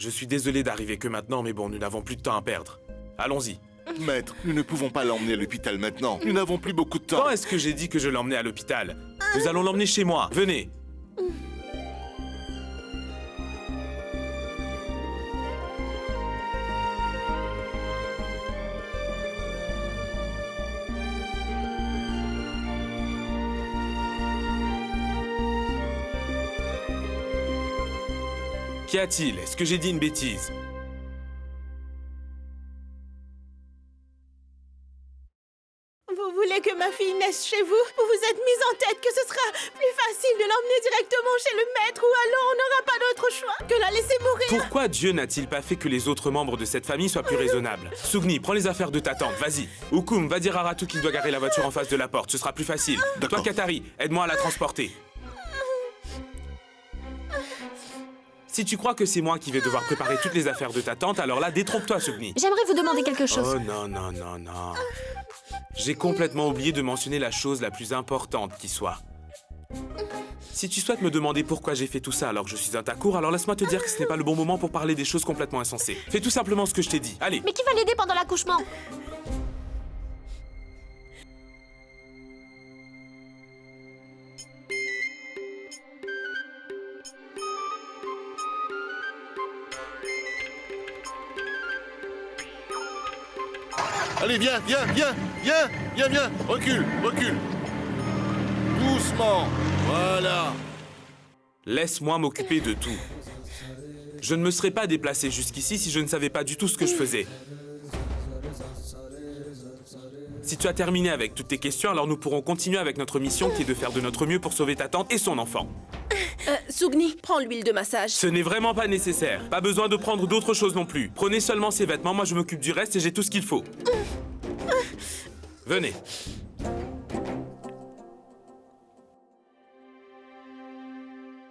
Je suis désolé d'arriver que maintenant, mais bon, nous n'avons plus de temps à perdre. Allons-y. Maître, nous ne pouvons pas l'emmener à l'hôpital maintenant. Nous n'avons plus beaucoup de temps. Quand est-ce que j'ai dit que je l'emmenais à l'hôpital? Nous allons l'emmener chez moi. Venez. Qu'y a-t-il? Est-ce que j'ai dit une bêtise? Vous voulez que ma fille naisse chez vous? Vous vous êtes mise en tête que ce sera plus facile de l'emmener directement chez le maître ou alors on n'aura pas d'autre choix que la laisser mourir. Pourquoi Dieu n'a-t-il pas fait que les autres membres de cette famille soient plus raisonnables? Sugni, prends les affaires de ta tante, vas-y. Ukum, va dire à Ratu qu'il doit garer la voiture en face de la porte, ce sera plus facile. Toi, Katari, aide-moi à la transporter. Si tu crois que c'est moi qui vais devoir préparer toutes les affaires de ta tante, alors là, détrompe-toi, Sugni. J'aimerais vous demander quelque chose. Oh non, non, non, non. J'ai complètement oublié de mentionner la chose la plus importante qui soit. Si tu souhaites me demander pourquoi j'ai fait tout ça alors que je suis à ta cour, alors laisse-moi te dire que ce n'est pas le bon moment pour parler des choses complètement insensées. Fais tout simplement ce que je t'ai dit. Allez. Mais qui va l'aider pendant l'accouchement? Allez, viens, recule. Doucement, voilà. Laisse-moi m'occuper de tout. Je ne me serais pas déplacé jusqu'ici si je ne savais pas du tout ce que je faisais. Si tu as terminé avec toutes tes questions, alors nous pourrons continuer avec notre mission qui est de faire de notre mieux pour sauver ta tante et son enfant. Sugni, prends l'huile de massage. Ce n'est vraiment pas nécessaire. Pas besoin de prendre d'autres choses non plus. Prenez seulement ces vêtements, moi je m'occupe du reste et j'ai tout ce qu'il faut. Venez.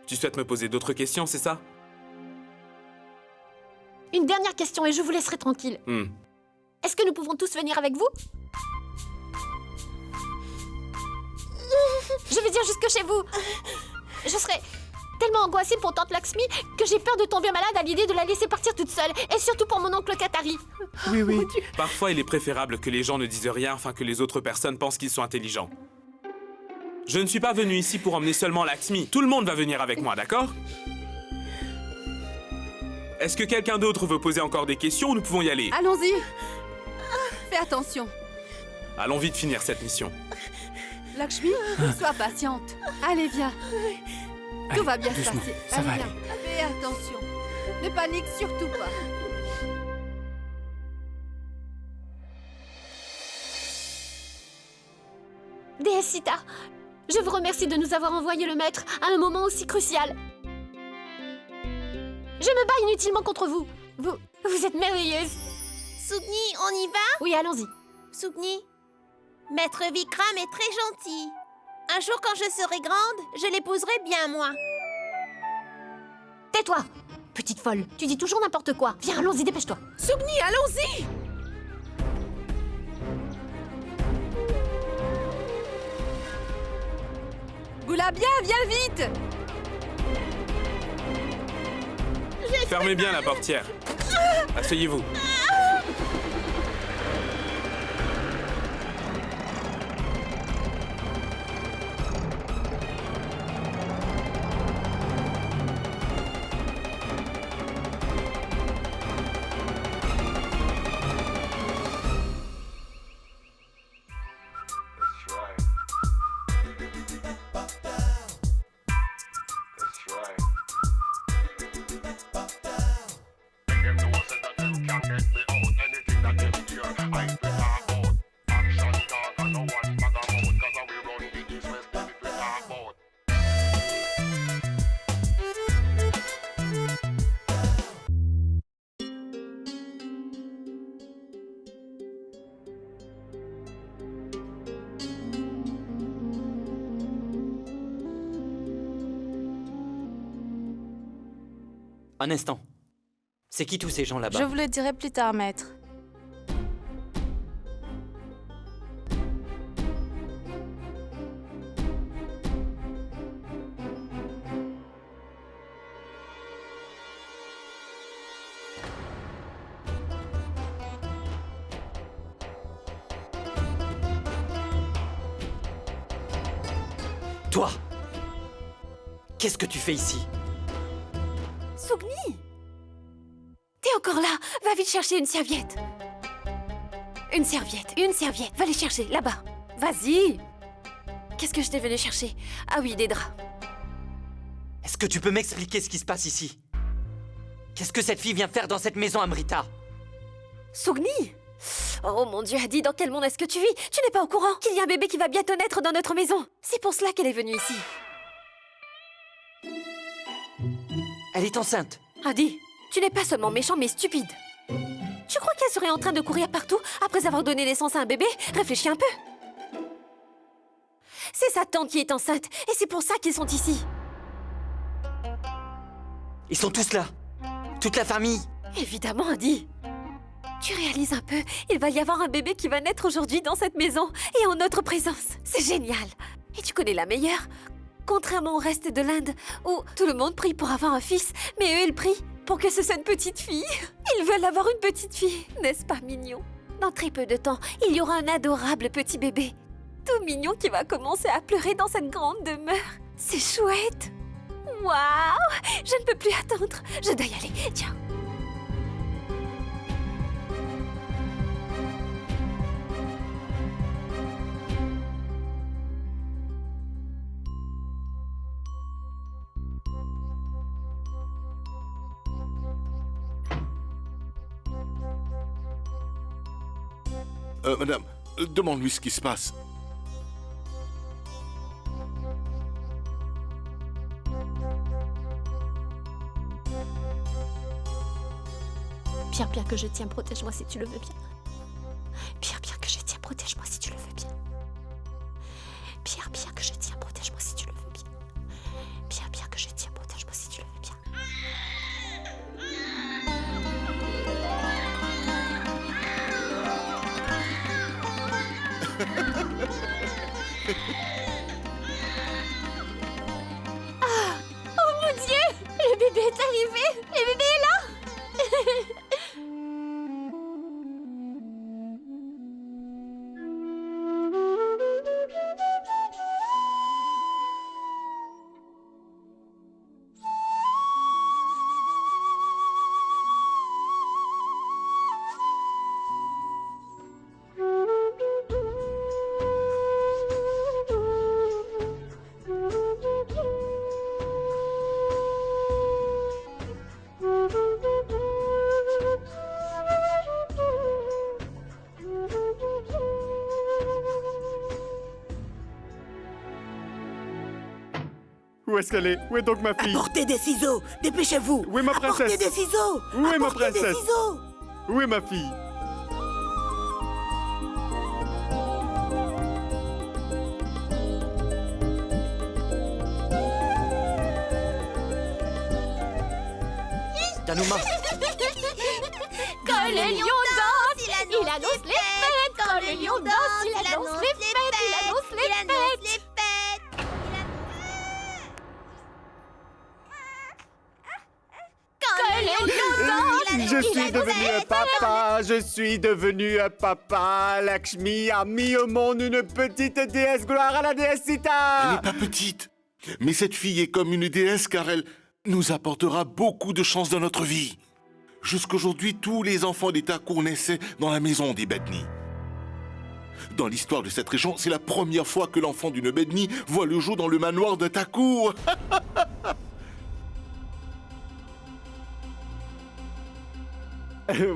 Tu souhaites me poser d'autres questions, c'est ça? Une dernière question et je vous laisserai tranquille. Est-ce que nous pouvons tous venir avec vous? Je vais dire jusque chez vous. Je serai tellement angoissée pour tante Lakshmi que j'ai peur de tomber malade à l'idée de la laisser partir toute seule. Et surtout pour mon oncle Katari. Oui. Parfois, il est préférable que les gens ne disent rien afin que les autres personnes pensent qu'ils sont intelligents. Je ne suis pas venu ici pour emmener seulement Lakshmi. Tout le monde va venir avec moi, d'accord? Est-ce que quelqu'un d'autre veut poser encore des questions ou nous pouvons y aller? Allons-y. Fais attention. Allons vite finir cette mission. Lakshmi, sois patiente. Allez, viens. Tout va bien se doucement, passer. ça va viens. Fais attention. Ne panique surtout pas. Déesse Sita, je vous remercie de nous avoir envoyé le maître à un moment aussi crucial. Je me bats inutilement contre vous. Vous êtes merveilleuse. Sugni, on y va? Oui, allons-y. Sugni, Maître Vikram est très gentil. Un jour, quand je serai grande, je l'épouserai bien, moi. Tais-toi, petite folle. Tu dis toujours n'importe quoi. Viens, allons-y, dépêche-toi. Sugni, allons-y! Goulabia, viens vite. Fermez bien la portière. Asseyez-vous. Un instant. C'est qui tous ces gens là-bas? Je vous le dirai plus tard, maître. Toi! Qu'est-ce que tu fais ici? Sougni! T'es encore là? Va vite chercher une serviette. Une serviette. Va les chercher, là-bas. Vas-y! Qu'est-ce que je t'ai venu chercher? Ah oui, des draps. Est-ce que tu peux m'expliquer ce qui se passe ici? Qu'est-ce que cette fille vient faire dans cette maison, Amrita? Sougni! Oh mon Dieu, Adi, dans quel monde est-ce que tu vis? Tu n'es pas au courant qu'il y a un bébé qui va bientôt naître dans notre maison. C'est pour cela qu'elle est venue ici. Elle est enceinte. Adi, tu n'es pas seulement méchant, mais stupide. Tu crois qu'elle serait en train de courir partout après avoir donné naissance à un bébé? Réfléchis un peu. C'est sa tante qui est enceinte, et c'est pour ça qu'ils sont ici. Ils sont tous là. Toute la famille. Évidemment, Adi. Tu réalises un peu, il va y avoir un bébé qui va naître aujourd'hui dans cette maison, et en notre présence. C'est génial. Et tu connais la meilleure? Contrairement au reste de l'Inde, où tout le monde prie pour avoir un fils, mais eux, ils prient pour que ce soit une petite fille. Ils veulent avoir une petite fille, n'est-ce pas mignon? Dans très peu de temps, il y aura un adorable petit bébé. Tout mignon qui va commencer à pleurer dans cette grande demeure. C'est chouette. Waouh! Je ne peux plus attendre. Je dois y aller. Tiens. Madame, demande-lui ce qui se passe. Pierre, Pierre que je tiens, protège-moi si tu le veux bien. Pierre, Pierre que je tiens, protège-moi si tu le veux bien. Pierre, Pierre que je tiens, protège-moi si tu le veux bien. Pierre, Pierre que je tiens, protège-moi si tu le veux bien. Ah! Oh mon Dieu! Le bébé est arrivé! Le bébé est là! Où est-ce qu'elle est? Où est donc ma fille? Apportez des ciseaux! Dépêchez-vous! Où est ma princesse? Apportez des ciseaux! Où est ma Apportez des princesse? ciseaux! Où est ma fille? Danuma. Quand le lion danse, il annonce les fêtes. Quand le lion danse, il annonce les fêtes. Il annonce les fêtes. Quand le lion danse, Je suis annonce devenu les un fêtes. papa, je suis devenu un papa. Lakshmi a mis au monde une petite déesse, gloire à la déesse Elle Sita. n'est pas petite, mais cette fille est comme une déesse car elle nous apportera beaucoup de chance dans notre vie. Jusqu'aujourd'hui, tous les enfants des Thakur naissaient dans la maison des Bedni. Dans l'histoire de cette région, c'est la première fois que l'enfant d'une Bedni voit le jour dans le manoir d'un Thakur.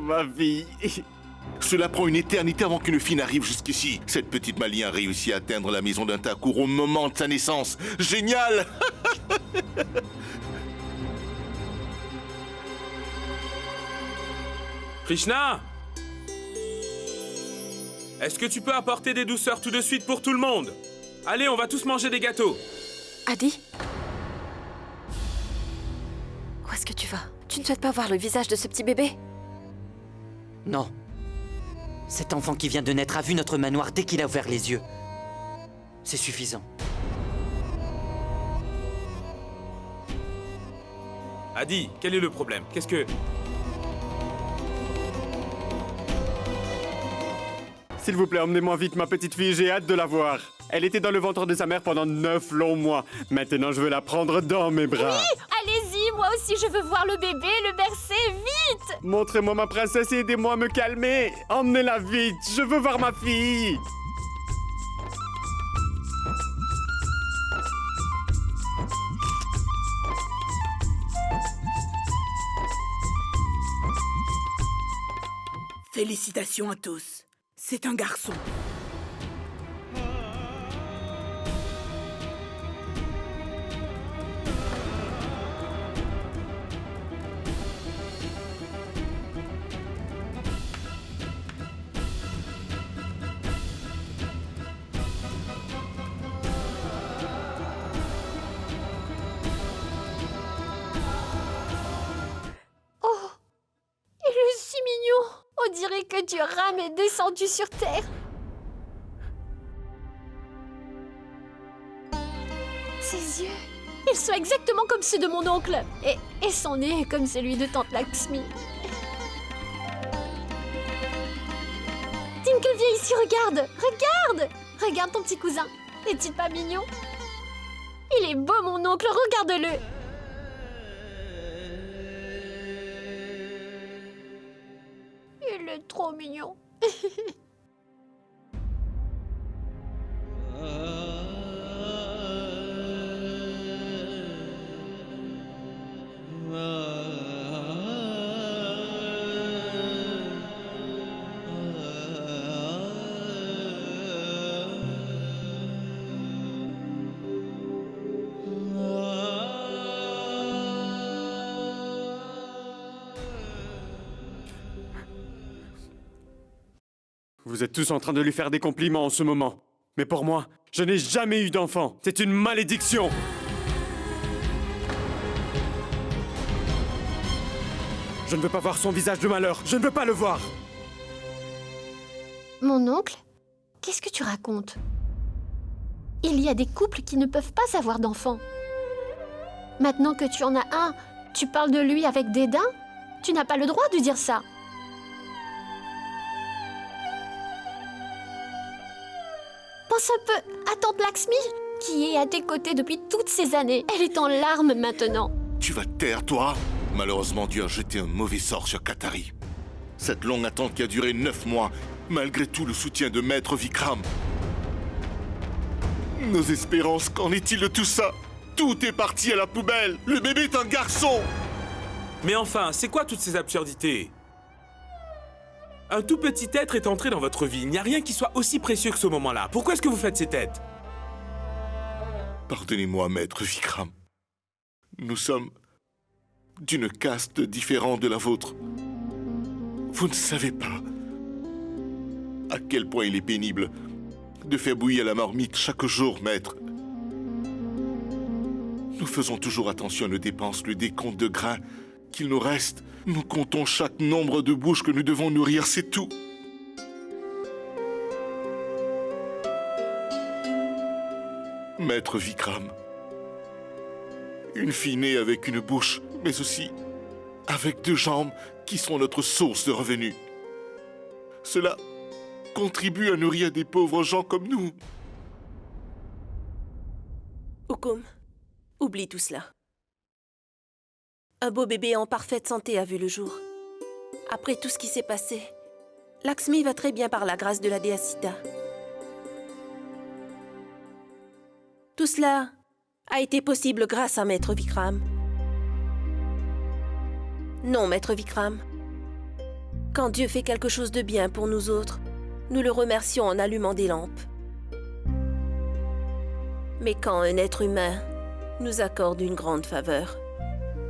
Ma fille. Cela prend une éternité avant qu'une fille n'arrive jusqu'ici. Cette petite Mali a réussi à atteindre la maison d'un Thakur au moment de sa naissance. Génial! Krishna! Est-ce que tu peux apporter des douceurs tout de suite pour tout le monde? Allez, on va tous manger des gâteaux. Adi? Où est-ce que tu vas? Tu ne souhaites pas voir le visage de ce petit bébé? Non. Cet enfant qui vient de naître a vu notre manoir dès qu'il a ouvert les yeux. C'est suffisant. Adi, quel est le problème? Qu'est-ce que... S'il vous plaît, emmenez-moi vite ma petite fille, j'ai hâte de la voir. Elle était dans le ventre de sa mère pendant 9 longs mois. Maintenant, je veux la prendre dans mes bras. Allez-y, moi aussi je veux voir le bébé, le bercer, vite! Montrez-moi ma princesse et aidez-moi à me calmer. Emmenez-la vite, je veux voir ma fille. Félicitations à tous. C'est un garçon. Il est si mignon! On dirait que Dieu rame est descendu sur terre. Ses yeux, ils sont exactement comme ceux de mon oncle. Et son nez est comme celui de tante Lakshmi. Tinkle, viens ici, regarde! Regarde! Regarde ton petit cousin. N'est-il pas mignon? Il est beau, mon oncle, regarde-le! Il est trop mignon. Vous êtes tous en train de lui faire des compliments en ce moment. Mais pour moi, je n'ai jamais eu d'enfant. C'est une malédiction. Je ne veux pas voir son visage de malheur. Je ne veux pas le voir. Mon oncle, qu'est-ce que tu racontes? Il y a des couples qui ne peuvent pas avoir d'enfants. Maintenant que tu en as un, tu parles de lui avec dédain? Tu n'as pas le droit de dire ça. Pense un peu à tante Lakshmi, qui est à tes côtés depuis toutes ces années. Elle est en larmes maintenant. Tu vas te taire, toi? Malheureusement, Dieu a jeté un mauvais sort sur Katari. Cette longue attente qui a duré 9 mois, malgré tout le soutien de Maître Vikram. Nos espérances, qu'en est-il de tout ça? Tout est parti à la poubelle. Le bébé est un garçon. Mais enfin, c'est quoi toutes ces absurdités? Un tout petit être est entré dans votre vie. Il n'y a rien qui soit aussi précieux que ce moment-là. Pourquoi est-ce que vous faites ces têtes? Pardonnez-moi, Maître Vikram. Nous sommes d'une caste différente de la vôtre. Vous ne savez pas à quel point il est pénible de faire bouillir la marmite chaque jour, maître. Nous faisons toujours attention à nos dépenses, le décompte de grains qu'il nous reste. Nous comptons chaque nombre de bouches que nous devons nourrir, c'est tout. Maître Vikram, une fille née avec une bouche, mais aussi avec 2 jambes qui sont notre source de revenus. Cela contribue à nourrir des pauvres gens comme nous. Hukum, oublie tout cela. Un beau bébé en parfaite santé a vu le jour. Après tout ce qui s'est passé, Lakshmi va très bien par la grâce de la déesse Sita. Tout cela a été possible grâce à Maître Vikram. Non, Maître Vikram. Quand Dieu fait quelque chose de bien pour nous autres, nous le remercions en allumant des lampes. Mais quand un être humain nous accorde une grande faveur,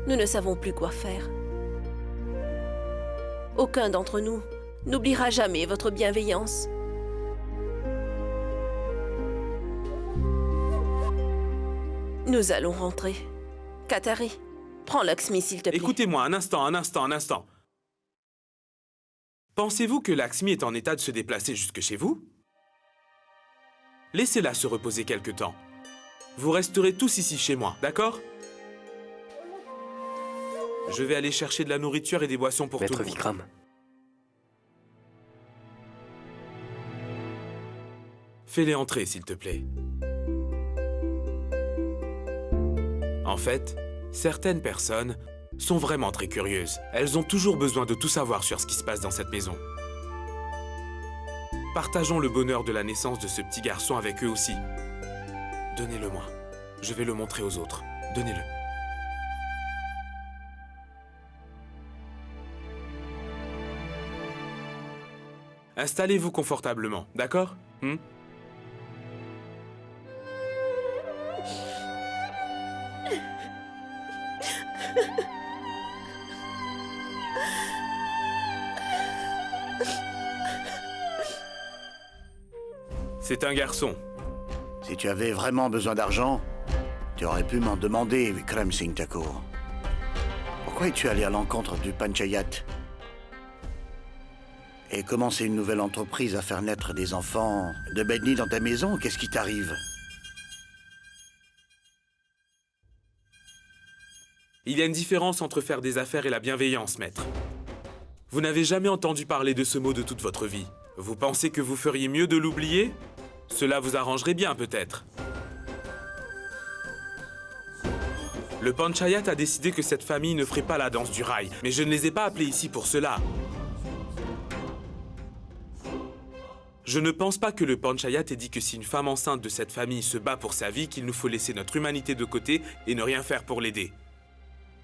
nous ne savons plus quoi faire. Aucun d'entre nous n'oubliera jamais votre bienveillance. Nous allons rentrer. Katari, prends Lakshmi, s'il te plaît. Écoutez-moi, un instant. Pensez-vous que Lakshmi est en état de se déplacer jusque chez vous? Laissez-la se reposer quelque temps. Vous resterez tous ici chez moi, d'accord? Je vais aller chercher de la nourriture et des boissons pour tout Maître le monde. Vikram. Fais-les entrer, s'il te plaît. En fait, certaines personnes sont vraiment très curieuses. Elles ont toujours besoin de tout savoir sur ce qui se passe dans cette maison. Partageons le bonheur de la naissance de ce petit garçon avec eux aussi. Donnez-le-moi. Je vais le montrer aux autres. Donnez-le. Installez-vous confortablement, d'accord? C'est un garçon. Si tu avais vraiment besoin d'argent, tu aurais pu m'en demander, Vikram Singh Thakur. Pourquoi es-tu allé à l'encontre du Panchayat et commencer une nouvelle entreprise à faire naître des enfants de Bedni dans ta maison? Qu'est-ce qui t'arrive? Il y a une différence entre faire des affaires et la bienveillance, maître. Vous n'avez jamais entendu parler de ce mot de toute votre vie. Vous pensez que vous feriez mieux de l'oublier? Cela vous arrangerait bien, peut-être. Le Panchayat a décidé que cette famille ne ferait pas la danse du rail, mais je ne les ai pas appelés ici pour cela. Je ne pense pas que le Panchayat ait dit que si une femme enceinte de cette famille se bat pour sa vie, qu'il nous faut laisser notre humanité de côté et ne rien faire pour l'aider.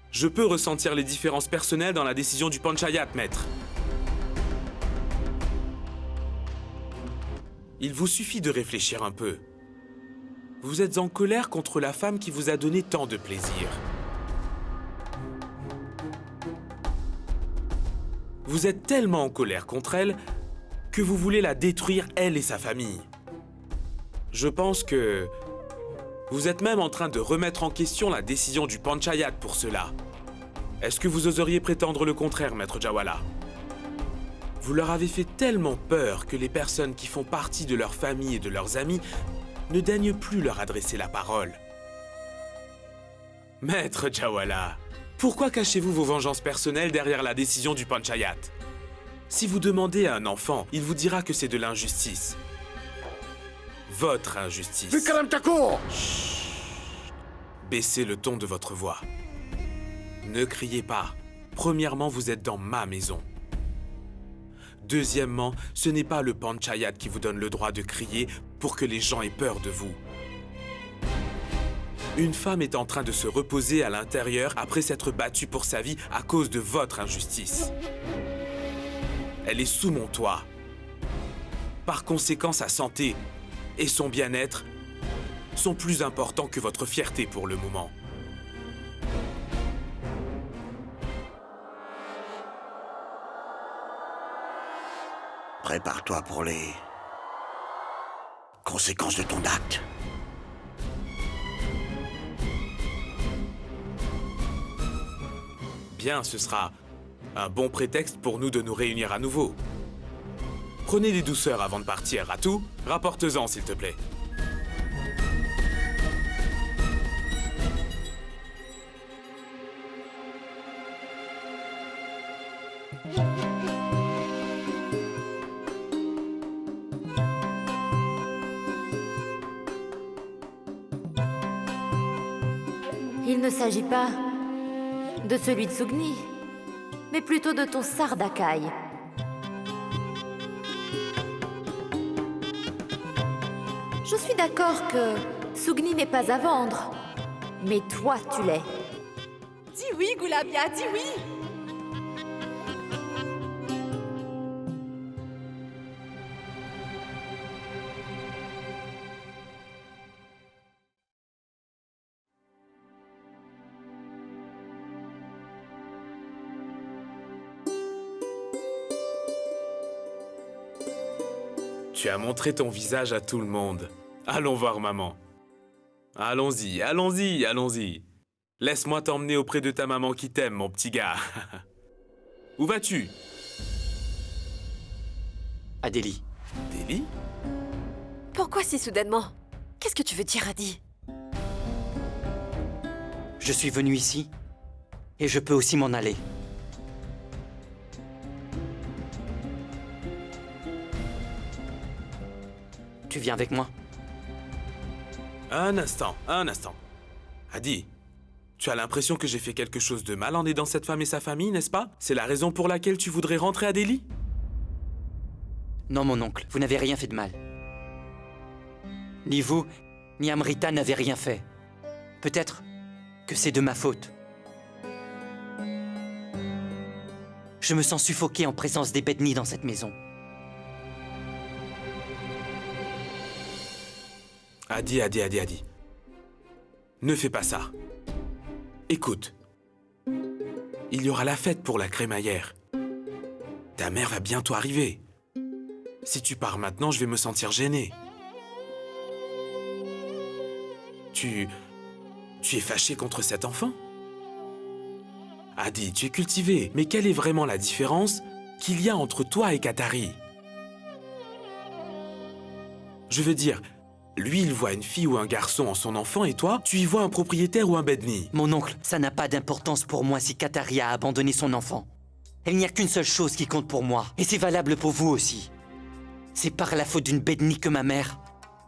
Je peux ressentir les différences personnelles dans la décision du Panchayat, maître. Il vous suffit de réfléchir un peu. Vous êtes en colère contre la femme qui vous a donné tant de plaisir. Vous êtes tellement en colère contre elle que vous voulez la détruire, elle et sa famille. Je pense que vous êtes même en train de remettre en question la décision du Panchayat pour cela. Est-ce que vous oseriez prétendre le contraire, Maître Jawala? Vous leur avez fait tellement peur que les personnes qui font partie de leur famille et de leurs amis ne daignent plus leur adresser la parole. Maître Jawala, pourquoi cachez-vous vos vengeances personnelles derrière la décision du Panchayat? Si vous demandez à un enfant, il vous dira que c'est de l'injustice. Votre injustice. Vikram Thakur! Baissez le ton de votre voix. Ne criez pas. Premièrement, vous êtes dans ma maison. Deuxièmement, ce n'est pas le Panchayat qui vous donne le droit de crier pour que les gens aient peur de vous. Une femme est en train de se reposer à l'intérieur après s'être battue pour sa vie à cause de votre injustice. Elle est sous mon toit. Par conséquent, sa santé et son bien-être sont plus importants que votre fierté pour le moment. Prépare-toi pour les conséquences de ton acte. Bien, ce sera un bon prétexte pour nous de nous réunir à nouveau. Prenez des douceurs avant de partir, Ratu. Rapporte-en, s'il te plaît. Il ne s'agit pas de celui de Sugni, mais plutôt de ton Sardakai. Je suis d'accord que Sugni n'est pas à vendre, mais toi tu l'es. Dis oui, Gulabia, dis oui! Tu as montré ton visage à tout le monde. Allons voir maman. Allons-y, allons-y, allons-y. Laisse-moi t'emmener auprès de ta maman qui t'aime, mon petit gars. Où vas-tu? À Delhi. Delhi? Pourquoi si soudainement? Qu'est-ce que tu veux dire, Adi? Je suis venu ici et je peux aussi m'en aller. Tu viens avec moi? Un instant, un instant. Adi, tu as l'impression que j'ai fait quelque chose de mal en aidant cette femme et sa famille, n'est-ce pas? C'est la raison pour laquelle tu voudrais rentrer à Delhi? Non, mon oncle, vous n'avez rien fait de mal. Ni vous, ni Amrita n'avez rien fait. Peut-être que c'est de ma faute. Je me sens suffoqué en présence des Bedni dans cette maison. Adi. Ne fais pas ça. Écoute. Il y aura la fête pour la crémaillère. Ta mère va bientôt arriver. Si tu pars maintenant, je vais me sentir gêné. Tu es fâché contre cet enfant? Adi, tu es cultivé. Mais quelle est vraiment la différence qu'il y a entre toi et Qatari? Je veux dire, lui, il voit une fille ou un garçon en son enfant et toi, tu y vois un propriétaire ou un Bedni. Mon oncle, ça n'a pas d'importance pour moi si Qatari a abandonné son enfant. Il n'y a qu'une seule chose qui compte pour moi. Et c'est valable pour vous aussi. C'est par la faute d'une Bedni que ma mère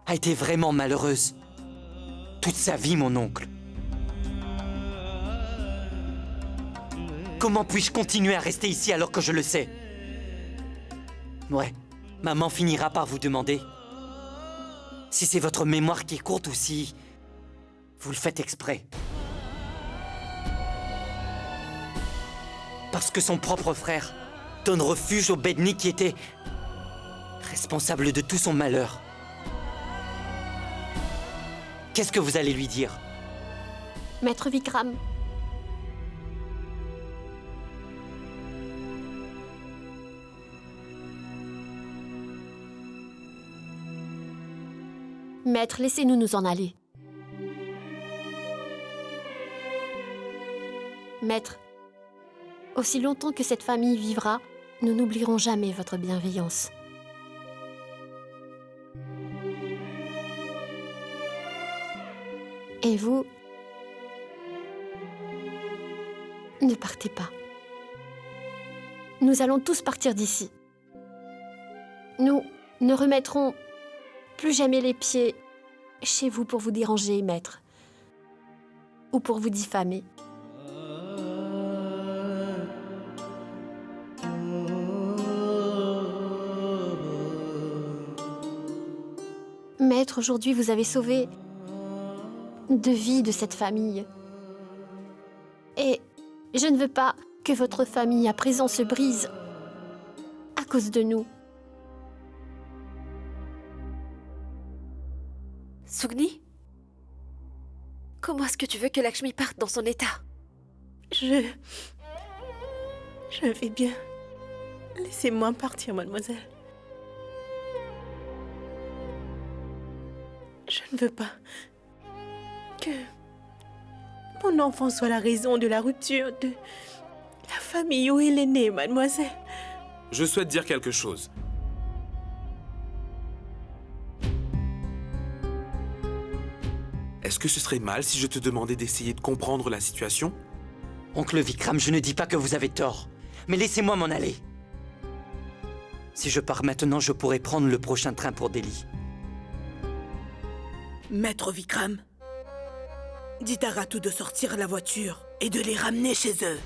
a été vraiment malheureuse. Toute sa vie, mon oncle. Comment puis-je continuer à rester ici alors que je le sais? Ouais, maman finira par vous demander si c'est votre mémoire qui est courte ou si vous le faites exprès. Parce que son propre frère donne refuge au Bedni qui était responsable de tout son malheur. Qu'est-ce que vous allez lui dire? Maître Vikram. Maître, laissez-nous nous en aller. Maître, aussi longtemps que cette famille vivra, nous n'oublierons jamais votre bienveillance. Et vous, ne partez pas. Nous allons tous partir d'ici. Nous ne remettrons plus jamais les pieds chez vous pour vous déranger, maître, ou pour vous diffamer. Maître, aujourd'hui, vous avez sauvé 2 vies de cette famille. Et je ne veux pas que votre famille à présent se brise à cause de nous. Sugni? Comment est-ce que tu veux que Lakshmi parte dans son état? Je vais bien. Laissez-moi partir, mademoiselle. Je ne veux pas que mon enfant soit la raison de la rupture de la famille où il est né, mademoiselle. Je souhaite dire quelque chose. Est-ce que ce serait mal si je te demandais d'essayer de comprendre la situation? Oncle Vikram, je ne dis pas que vous avez tort, mais laissez-moi m'en aller. Si je pars maintenant, je pourrai prendre le prochain train pour Delhi. Maître Vikram, dites à Ratu de sortir la voiture et de les ramener chez eux.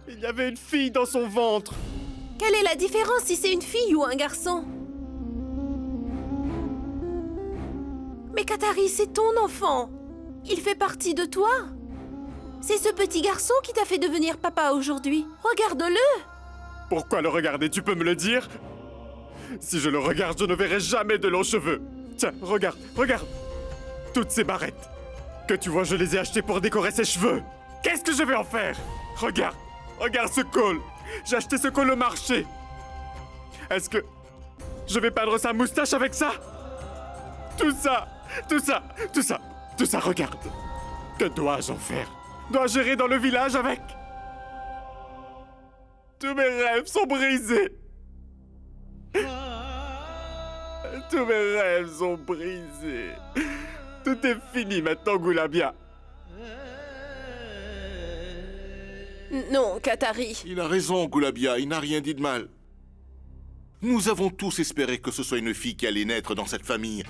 Il y avait une fille dans son ventre. Quelle est la différence si c'est une fille ou un garçon? Mais Qatari, c'est ton enfant. Il fait partie de toi. C'est ce petit garçon qui t'a fait devenir papa aujourd'hui. Regarde-le. Pourquoi le regarder? Tu peux me le dire? Si je le regarde, je ne verrai jamais de longs cheveux. Tiens, regarde, regarde. Toutes ces barrettes. Que tu vois, je les ai achetées pour décorer ses cheveux. Qu'est-ce que je vais en faire? Regarde, regarde ce col. J'ai acheté ce col au marché. Est-ce que je vais peindre sa moustache avec ça? Tout ça, tout ça, tout ça, tout ça, regarde. Que dois-je en faire? Dois-je gérer dans le village avec? Tous mes rêves sont brisés. Tous mes rêves sont brisés. Tout est fini maintenant, Goulabia. Non, Qatari. Il a raison, Goulabia, il n'a rien dit de mal. Nous avons tous espéré que ce soit une fille qui allait naître dans cette famille.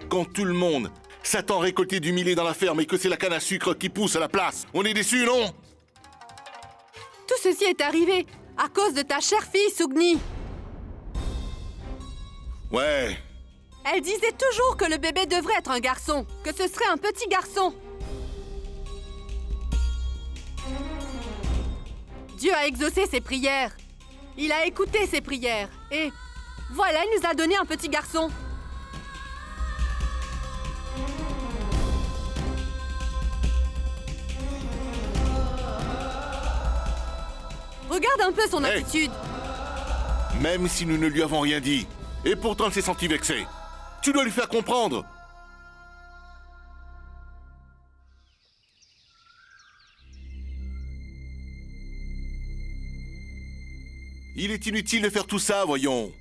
Quand tout le monde s'attend à récolter du millet dans la ferme et que c'est la canne à sucre qui pousse à la place, on est déçus, non? Tout ceci est arrivé à cause de ta chère fille, Sugni. Ouais. Elle disait toujours que le bébé devrait être un garçon, que ce serait un petit garçon. Dieu a exaucé ses prières. Il a écouté ses prières. Et voilà, il nous a donné un petit garçon. Regarde un peu son attitude. Même si nous ne lui avons rien dit, et pourtant elle s'est sentie vexée. Tu dois lui faire comprendre. Il est inutile de faire tout ça, voyons.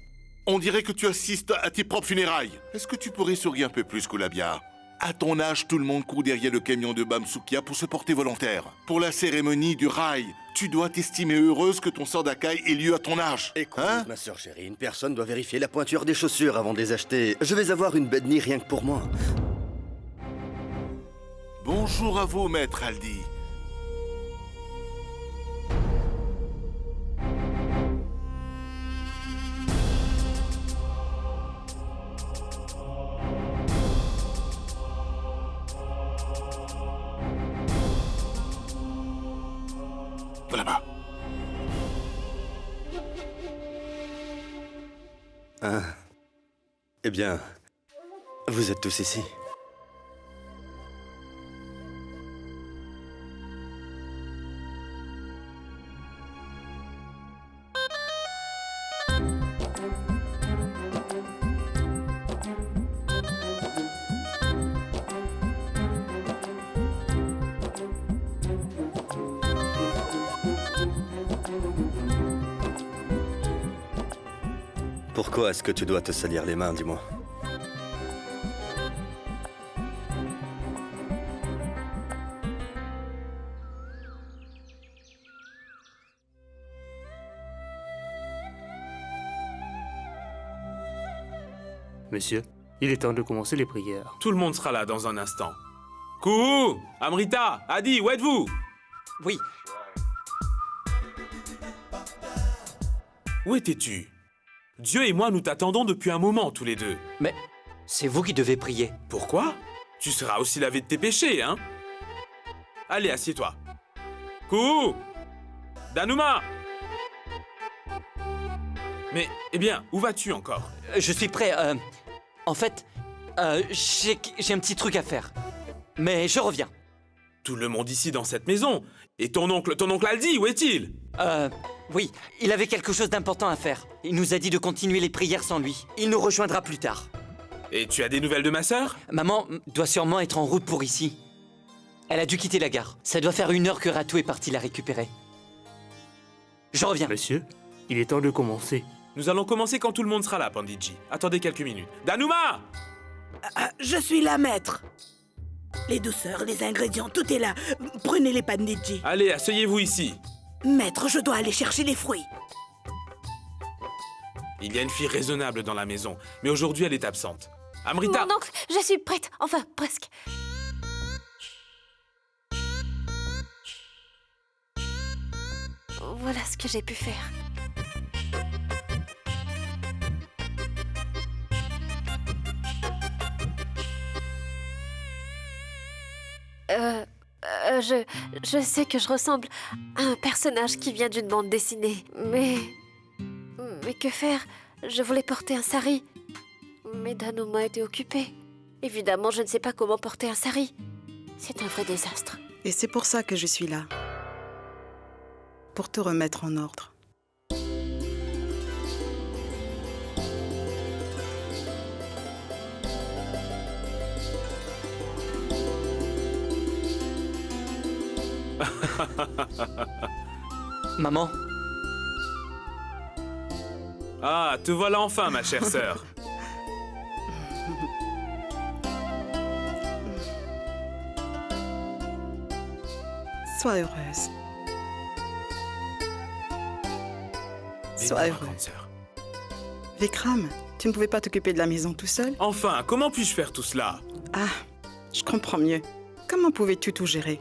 On dirait que tu assistes à tes propres funérailles. Est-ce que tu pourrais sourire un peu plus, Goulabia? À ton âge, tout le monde court derrière le camion de Bamsukia pour se porter volontaire. Pour la cérémonie du rail, tu dois t'estimer heureuse que ton sort d'Akai ait lieu à ton âge. Écoute, ma sœur chérie, une personne doit vérifier la pointure des chaussures avant de les acheter. Je vais avoir une bednie rien que pour moi. Bonjour à vous, maître Aldi. Là-bas. Ah. Eh bien, vous êtes tous ici. Pourquoi est-ce que tu dois te salir les mains, dis-moi? Monsieur, il est temps de commencer les prières. Tout le monde sera là dans un instant. Kouhou! Amrita! Adi, où êtes-vous? Oui. Où étais-tu? Dieu et moi, nous t'attendons depuis un moment, tous les deux. Mais c'est vous qui devez prier. Pourquoi? Tu seras aussi lavé de tes péchés, hein? Allez, assieds-toi. Kouhou! Danuma! Mais, eh bien, où vas-tu encore? Je suis prêt. En fait, j'ai un petit truc à faire. Mais je reviens. Tout le monde ici dans cette maison. Et ton oncle Aldi, où est-il? Oui, il avait quelque chose d'important à faire. Il nous a dit de continuer les prières sans lui. Il nous rejoindra plus tard. Et tu as des nouvelles de ma sœur? Maman doit sûrement être en route pour ici. Elle a dû quitter la gare. Ça doit faire 1 heure que Ratou est parti la récupérer. Je reviens. Monsieur, il est temps de commencer. Nous allons commencer quand tout le monde sera là, Panditji. Attendez quelques minutes. Danuma! Je suis là, maître. Les douceurs, les ingrédients, tout est là. Prenez les Panditji. Allez, asseyez-vous ici. Maître, je dois aller chercher les fruits. Il y a une fille raisonnable dans la maison, mais aujourd'hui elle est absente. Amrita! Mon oncle, je suis prête. Enfin, presque. voilà ce que j'ai pu faire. Je sais que je ressemble à un personnage qui vient d'une bande dessinée, mais que faire? Je voulais porter un sari, mais Danuma était occupé. Évidemment, je ne sais pas comment porter un sari. C'est un vrai désastre. Et c'est pour ça que je suis là. Pour te remettre en ordre. Maman? Ah, te voilà enfin, ma chère sœur. Sois heureuse. Sois heureuse. Vikram, tu ne pouvais pas t'occuper de la maison tout seul? Enfin, comment puis-je faire tout cela? Ah, je comprends mieux. Comment pouvais-tu tout gérer?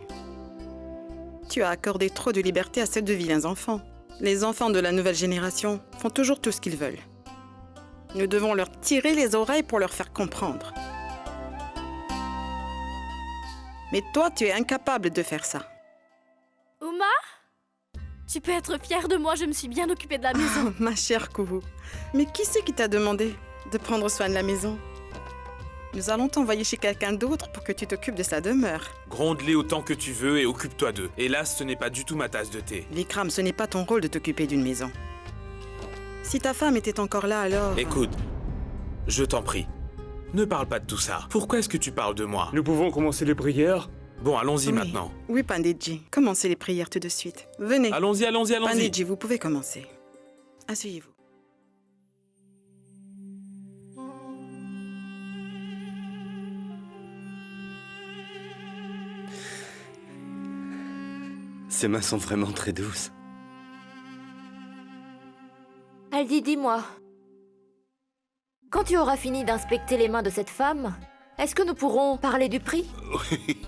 Tu as accordé trop de liberté à ces deux vilains enfants. Les enfants de la nouvelle génération font toujours tout ce qu'ils veulent. Nous devons leur tirer les oreilles pour leur faire comprendre. Mais toi, tu es incapable de faire ça. Uma? Tu peux être fière de moi, je me suis bien occupée de la maison. Oh, ma chère Kourou, mais qui c'est qui t'a demandé de prendre soin de la maison? Nous allons t'envoyer chez quelqu'un d'autre pour que tu t'occupes de sa demeure. Gronde-les autant que tu veux et occupe-toi d'eux. Hélas, ce n'est pas du tout ma tasse de thé. Vikram, ce n'est pas ton rôle de t'occuper d'une maison. Si ta femme était encore là, alors... Écoute, je t'en prie, ne parle pas de tout ça. Pourquoi est-ce que tu parles de moi? Nous pouvons commencer les prières? Bon, allons-y maintenant. Oui, Panditji, commencez les prières tout de suite. Venez. Allons-y, allons-y, allons-y. Panditji, vous pouvez commencer. Asseyez-vous. Ses mains sont vraiment très douces. Aldi, dis-moi. Quand tu auras fini d'inspecter les mains de cette femme, est-ce que nous pourrons parler du prix? Oui.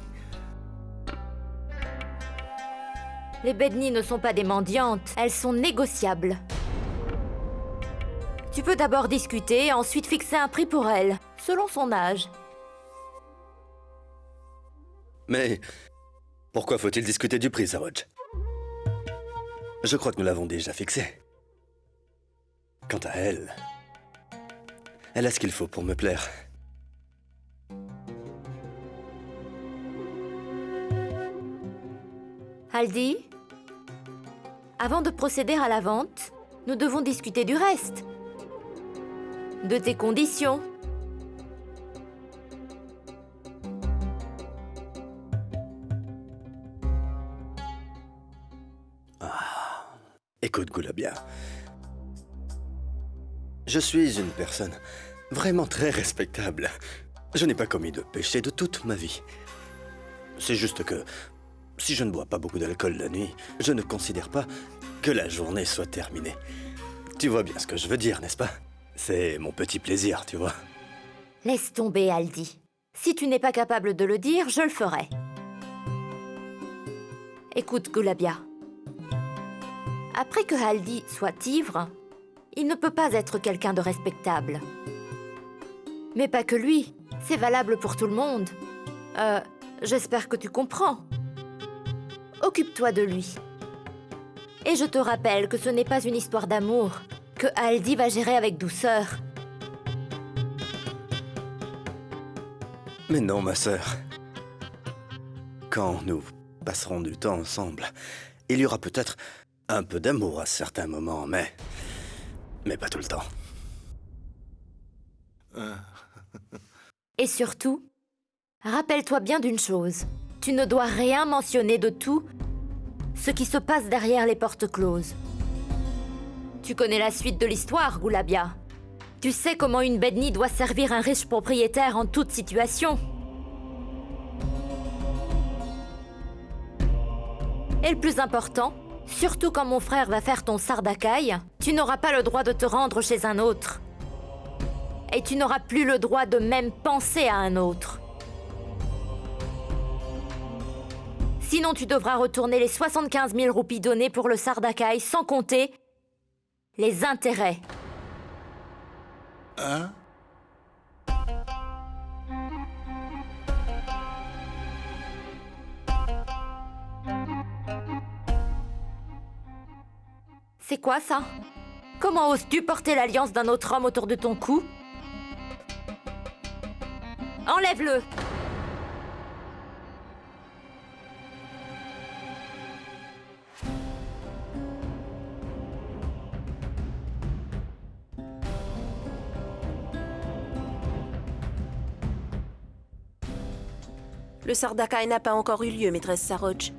Les Bedni ne sont pas des mendiantes, elles sont négociables. Tu peux d'abord discuter, ensuite fixer un prix pour elles, selon son âge. Mais pourquoi faut-il discuter du prix, Saroj? Je crois que nous l'avons déjà fixé. Quant à elle, elle a ce qu'il faut pour me plaire. Aldi, avant de procéder à la vente, nous devons discuter du reste. De tes conditions. Écoute, Gulabia. Je suis une personne vraiment très respectable. Je n'ai pas commis de péché de toute ma vie. C'est juste que, si je ne bois pas beaucoup d'alcool la nuit, je ne considère pas que la journée soit terminée. Tu vois bien ce que je veux dire, n'est-ce pas? C'est mon petit plaisir, tu vois. Laisse tomber, Aldi. Si tu n'es pas capable de le dire, je le ferai. Écoute, Gulabia. Après que Aldi soit ivre, il ne peut pas être quelqu'un de respectable. Mais pas que lui, c'est valable pour tout le monde. J'espère que tu comprends. Occupe-toi de lui. Et je te rappelle que ce n'est pas une histoire d'amour, que Aldi va gérer avec douceur. Mais non, ma sœur. Quand nous passerons du temps ensemble, il y aura peut-être un peu d'amour à certains moments, mais pas tout le temps. Et surtout, rappelle-toi bien d'une chose. Tu ne dois rien mentionner de tout ce qui se passe derrière les portes closes. Tu connais la suite de l'histoire, Gulabia. Tu sais comment une Bedni doit servir un riche propriétaire en toute situation. Et le plus important, surtout quand mon frère va faire ton sardakai, tu n'auras pas le droit de te rendre chez un autre. Et tu n'auras plus le droit de même penser à un autre. Sinon, tu devras retourner les 75 000 roupies données pour le Sardakai, sans compter les intérêts. Hein? C'est quoi ça? Comment oses-tu porter l'alliance d'un autre homme autour de ton cou? Enlève-le! Le Sardakai n'a pas encore eu lieu, maîtresse Saroch.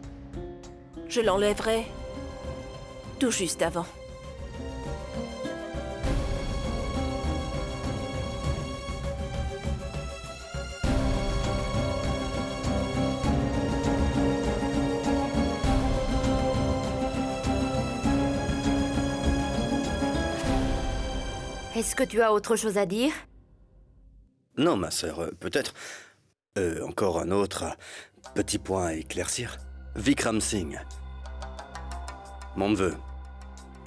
Je l'enlèverai tout juste avant. Est-ce que tu as autre chose à dire? Non, ma sœur, peut-être... encore un autre petit point à éclaircir. Vikram Singh, mon neveu,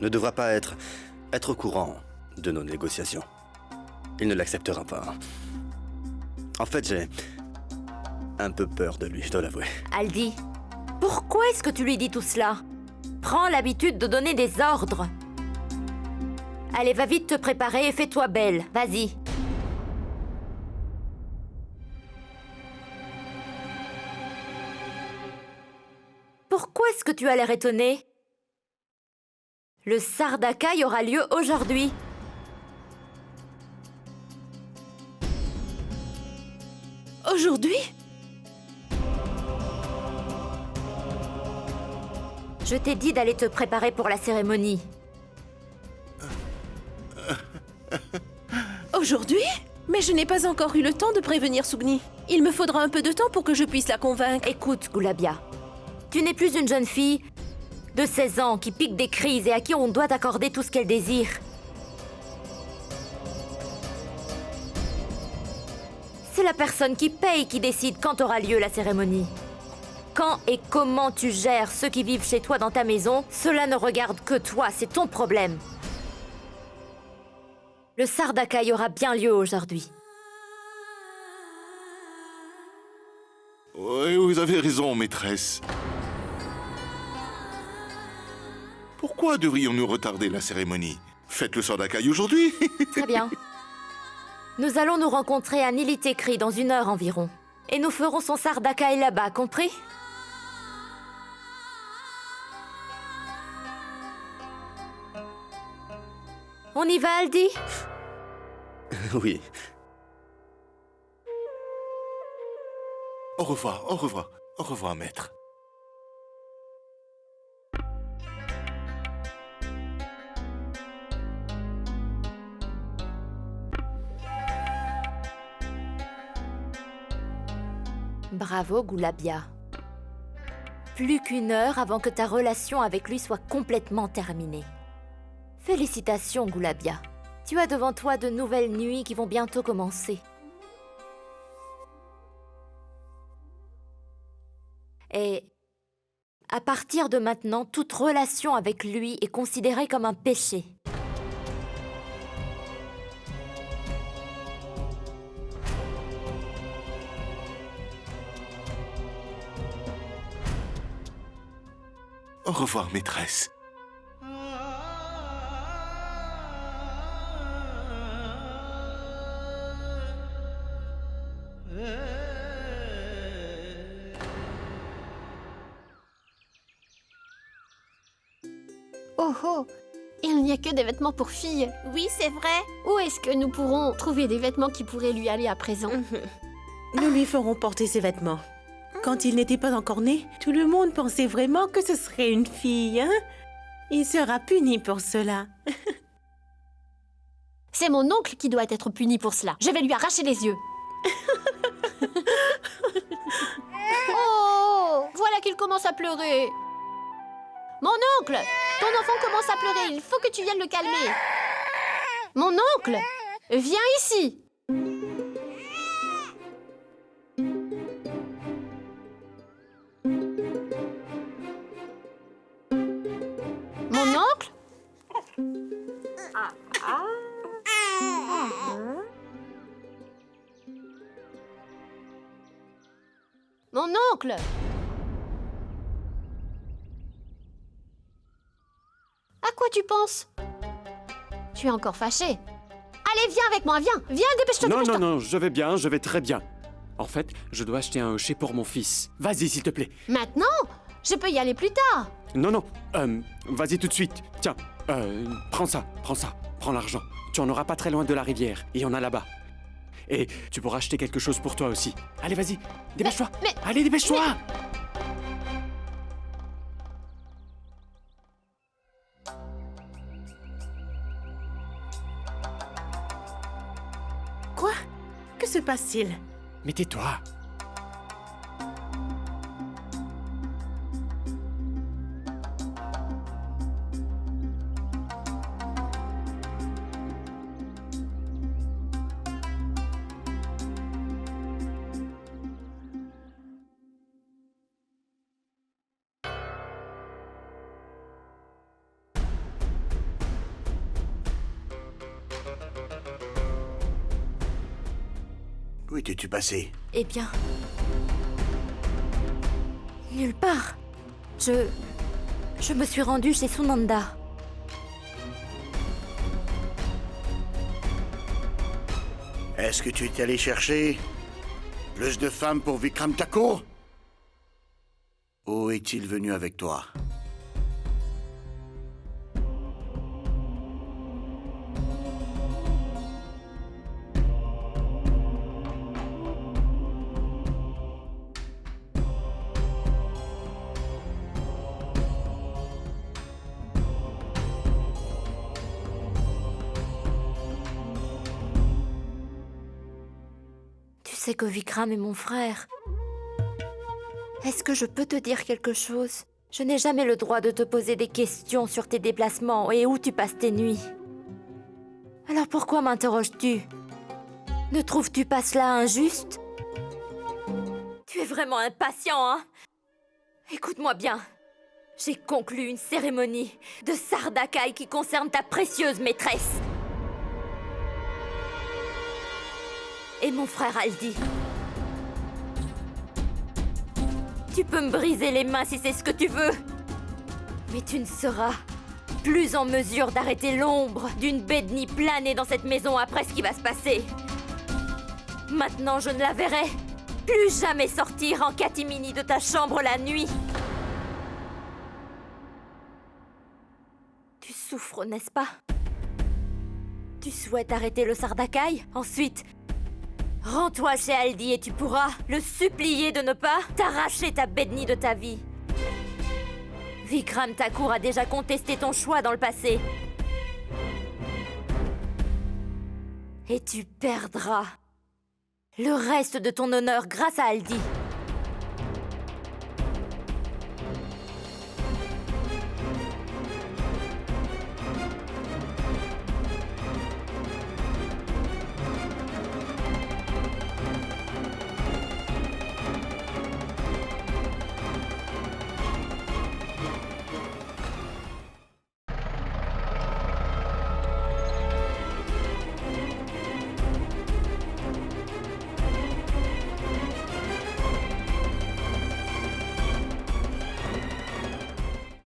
ne devra pas être au courant de nos négociations. Il ne l'acceptera pas. En fait, j'ai un peu peur de lui, je dois l'avouer. Aldi, pourquoi est-ce que tu lui dis tout cela? Prends l'habitude de donner des ordres. Allez, va vite te préparer et fais-toi belle. Vas-y. Pourquoi est-ce que tu as l'air étonné? Le Sardakai aura lieu aujourd'hui. Aujourd'hui? Je t'ai dit d'aller te préparer pour la cérémonie. Aujourd'hui? Mais je n'ai pas encore eu le temps de prévenir Sugni. Il me faudra un peu de temps pour que je puisse la convaincre. Écoute, Gulabia, tu n'es plus une jeune fille de 16 ans qui pique des crises et à qui on doit accorder tout ce qu'elle désire. C'est la personne qui paye qui décide quand aura lieu la cérémonie. Quand et comment tu gères ceux qui vivent chez toi dans ta maison, cela ne regarde que toi, c'est ton problème. Le Sardakai aura bien lieu aujourd'hui. Oui, vous avez raison, maîtresse. Pourquoi devrions-nous retarder la cérémonie? Faites le Sardakai aujourd'hui. Très bien. Nous allons nous rencontrer à Nilitekri dans 1 heure environ. Et nous ferons son Sardakai là-bas, compris? On y va, Aldi? Oui. Au revoir, au revoir, au revoir, maître. Bravo, Gulabia. Plus qu'1 heure avant que ta relation avec lui soit complètement terminée. Félicitations, Gulabia. Tu as devant toi de nouvelles nuits qui vont bientôt commencer. Et à partir de maintenant, toute relation avec lui est considérée comme un péché. Au revoir, maîtresse. Oh oh, il n'y a que des vêtements pour filles. Oui, c'est vrai. Où est-ce que nous pourrons trouver des vêtements qui pourraient lui aller à présent? Nous lui ferons porter ses vêtements. Quand il n'était pas encore né, tout le monde pensait vraiment que ce serait une fille, hein? Il sera puni pour cela. C'est mon oncle qui doit être puni pour cela. Je vais lui arracher les yeux. Oh, voilà qu'il commence à pleurer. Mon oncle, ton enfant commence à pleurer. Il faut que tu viennes le calmer. Mon oncle, viens ici. Mon oncle? Mon oncle! À quoi tu penses? Tu es encore fâché. Allez, viens avec moi, viens, dépêche-toi, Non, dépêche-toi. non, je vais bien, je vais très bien. En fait, je dois acheter un hochet pour mon fils. Vas-y, s'il te plaît. Maintenant? Je peux y aller plus tard. Non, non, vas-y tout de suite. Tiens, prends ça, prends l'argent. Tu en auras pas très loin de la rivière, il y en a là-bas. Et tu pourras acheter quelque chose pour toi aussi. Allez, vas-y, dépêche-toi. Allez, dépêche-toi. Quoi? Que se passe-t-il? Mais tais-toi. Où étais-tu passé? Eh bien... nulle part. Je me suis rendue chez Sunanda. Est-ce que tu étais allé chercher plus de femmes pour Vikram Thakur? Où est-il venu avec toi? Tu sais que Vikram est mon frère. Est-ce que je peux te dire quelque chose? Je n'ai jamais le droit de te poser des questions sur tes déplacements et où tu passes tes nuits. Alors pourquoi m'interroges-tu? Ne trouves-tu pas cela injuste? Tu es vraiment impatient, hein? Écoute-moi bien. J'ai conclu une cérémonie de Sardakai qui concerne ta précieuse maîtresse. Et mon frère Haldi. Tu peux me briser les mains si c'est ce que tu veux. Mais tu ne seras plus en mesure d'arrêter l'ombre d'une Bedni planer dans cette maison après ce qui va se passer. Maintenant, je ne la verrai plus jamais sortir en catimini de ta chambre la nuit. Tu souffres, n'est-ce pas? Tu souhaites arrêter le Sardakai? Ensuite, rends-toi chez Haldi et tu pourras le supplier de ne pas t'arracher ta Bedni de ta vie. Vikram Thakur a déjà contesté ton choix dans le passé. Et tu perdras le reste de ton honneur grâce à Haldi.